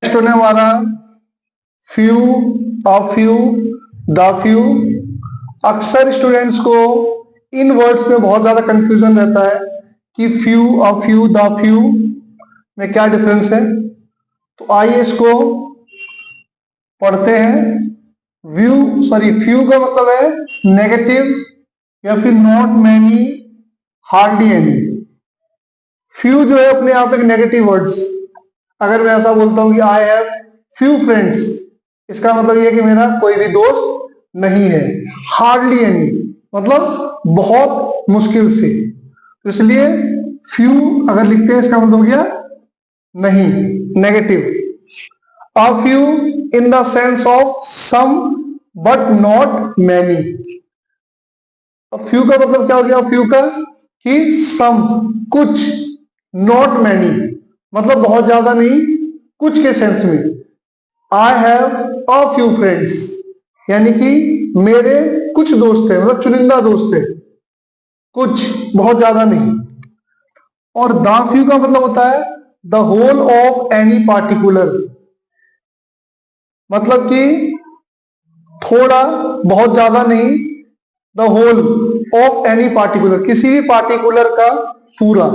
Next होने हमारा few, a few, the few. अक्सर स्टूडेंट्स को इन वर्ड्स में बहुत ज्यादा कंफ्यूजन रहता है कि few, a few, the few में क्या डिफरेंस है। तो आइए इसको पढ़ते हैं। फ्यू का मतलब है नेगेटिव या फिर not many, hardly any. Few जो है अपने आप एक नेगेटिव वर्ड्स। अगर मैं ऐसा बोलता हूं कि आई हैव फ्यू फ्रेंड्स, इसका मतलब यह है कि मेरा कोई भी दोस्त नहीं है। हार्डली एनी मतलब बहुत मुश्किल से। तो इसलिए फ्यू अगर लिखते हैं इसका मतलब हो गया नहीं, negative. A few in the sense of some but not many. Few का मतलब क्या हो गया फ्यू का कि सम कुछ, नॉट मैनी मतलब बहुत ज्यादा नहीं, कुछ के सेंस में। I have a few friends यानी कि मेरे कुछ दोस्त हैं, मतलब चुनिंदा दोस्त है, कुछ, बहुत ज्यादा नहीं। और द फ्यू का मतलब होता है the whole of any particular, मतलब कि थोड़ा, बहुत ज्यादा नहीं, the whole of any particular किसी भी पार्टिकुलर का पूरा।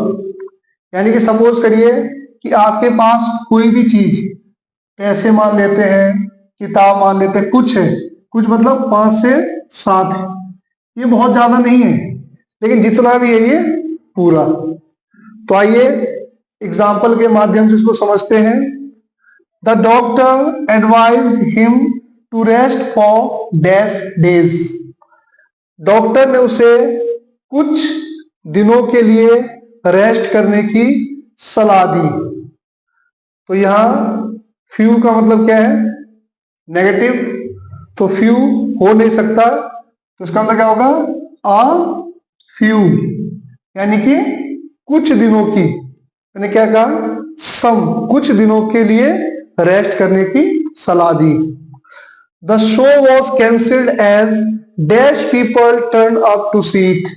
यानी कि सपोज करिए कि आपके पास कोई भी चीज, पैसे मान लेते हैं, किताब मान लेते हैं, कुछ है, कुछ मतलब 5 से 7 है, ये बहुत ज्यादा नहीं है, लेकिन जितना भी है ये पूरा। तो आइए एग्जाम्पल के माध्यम से इसको समझते हैं। The doctor advised him to rest for dash days. Doctor ने उसे कुछ दिनों के लिए रेस्ट करने की सलाह दी। तो यहां फ्यू का मतलब क्या है नेगेटिव, तो फ्यू हो नहीं सकता, तो इसका मतलब क्या होगा अ फ्यू, यानी कि कुछ दिनों की। मैंने क्या कहा सम, कुछ दिनों के लिए रेस्ट करने की सलाह दी। The show was cancelled as dash people turn up to see it.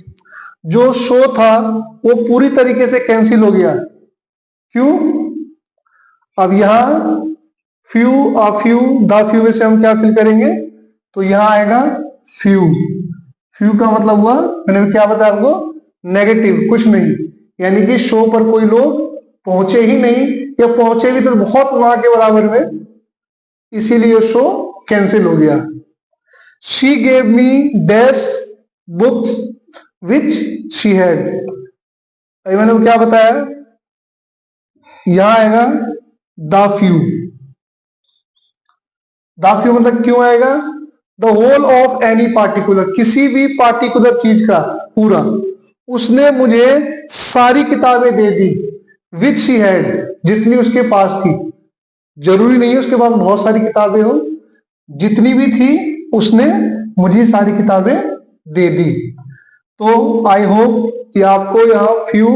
जो शो था वो पूरी तरीके से कैंसिल हो गया। क्यों? अब यहां few, a few, the few में से हम क्या फिल करेंगे, तो यहां आएगा फ्यू। फ्यू का मतलब हुआ, मैंने क्या बताया आपको, नेगेटिव, कुछ नहीं, यानी कि शो पर कोई लोग पहुंचे ही नहीं, या पहुंचे भी तो बहुत ना के बराबर में, इसीलिए शो कैंसिल हो गया। She gave me dash books which she had. अभी मैंने क्या बताया, यहां आएगा द फ्यू। द फ्यू मतलब क्यों आएगा, the whole of any particular, किसी भी पार्टिकुलर चीज का पूरा। उसने मुझे सारी किताबें दे दी, विच शी हैड, जितनी उसके पास थी। जरूरी नहीं है उसके पास बहुत सारी किताबें हो, जितनी भी थी उसने मुझे सारी किताबें दे दी। तो आई होप कि आपको यहाँ फ्यू,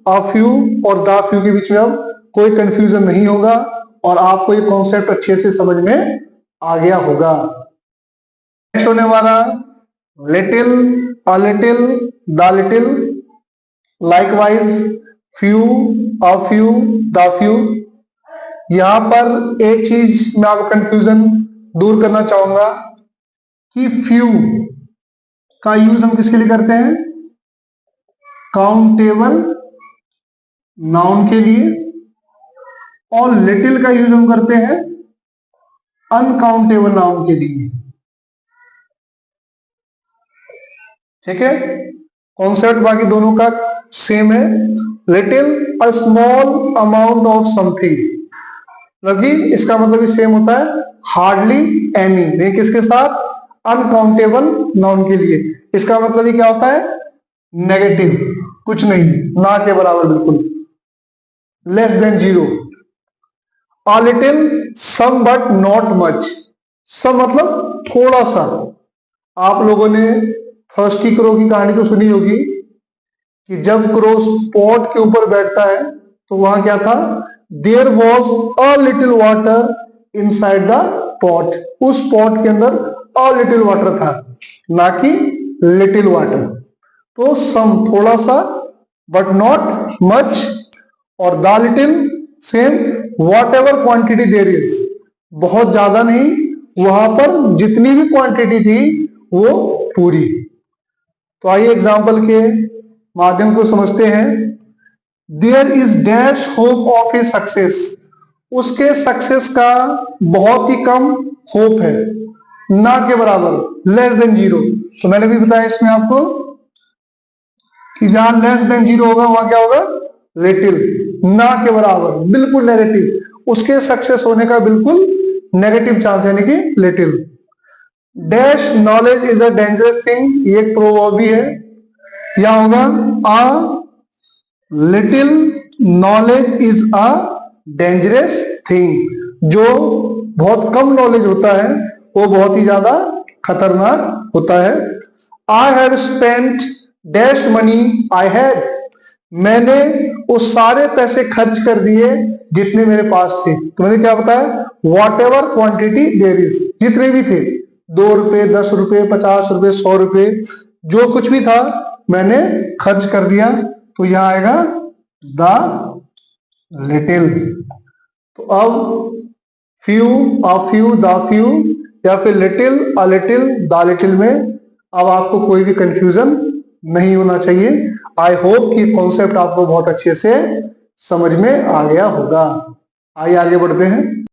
अ फ्यू और द फ्यू के बीच में अब कोई कंफ्यूजन नहीं होगा, और आपको ये कॉन्सेप्ट अच्छे से समझ में आ गया होगा। नेक्स्ट होने हमारा little, a little, the little, likewise few, a few, the few. यहां पर एक चीज मैं आपको कंफ्यूजन दूर करना चाहूंगा कि फ्यू का यूज हम किसके लिए करते हैं, काउंटेबल नाउन के लिए, और लिटिल का यूज हम करते हैं अनकाउंटेबल नाउन के लिए। ठीक है, कॉन्सेप्ट बाकी दोनों का सेम है। Little a small amount of something, मतलब कि इसका मतलब भी सेम होता है हार्डली एनी, नहीं किसके साथ, अनकाउंटेबल नाउन के लिए। इसका मतलब ही क्या होता है नेगेटिव, कुछ नहीं, ना के बराबर, बिल्कुल, less than zero. A little, some but not much. Some मतलब थोड़ा सा। आप लोगों ने थर्स्टी क्रो की कहानी तो सुनी होगी कि जब क्रो पॉट के ऊपर बैठता है तो वहां क्या था, there was a little water inside the pot. उस पॉट के अंदर अ लिटिल वाटर था, ना कि लिटिल वाटर। तो सम थोड़ा सा, बट नॉट मच, और the little same, whatever quantity there is, बहुत ज्यादा नहीं, वहां पर जितनी भी क्वांटिटी थी वो पूरी। तो आइए एग्जाम्पल के माध्यम को समझते हैं। There is dash hope of a success, उसके सक्सेस का बहुत ही कम होप है, ना के बराबर, लेस देन जीरो। तो मैंने भी बताया इसमें आपको कि जहां लेस देन जीरो होगा वहां क्या होगा, लिटिल, ना के बराबर, बिल्कुल नेगेटिव, उसके सक्सेस होने का बिल्कुल नेगेटिव चांस यानी कि little. Dash knowledge is a dangerous thing, ये एक प्रोवर्ब भी है, या होगा a little knowledge is a dangerous thing, जो बहुत कम नॉलेज होता है वो बहुत ही ज्यादा खतरनाक होता है। I have spent dash money I had, मैंने वो सारे पैसे खर्च कर दिए जितने मेरे पास थे। तो मैंने क्या बताया, whatever quantity there is, जितने भी थे, 2 रुपए, 10 रुपए, 50 रुपए, 100 रुपए, जो कुछ भी था मैंने खर्च कर दिया। तो यहां आएगा द लिटिल। तो अब few, a few, the few, या फिर little, a little, the little में अब आपको कोई भी कंफ्यूजन नहीं होना चाहिए। आई होप कि कॉन्सेप्ट आपको बहुत अच्छे से समझ में आ गया होगा। आइए आगे बढ़ते हैं।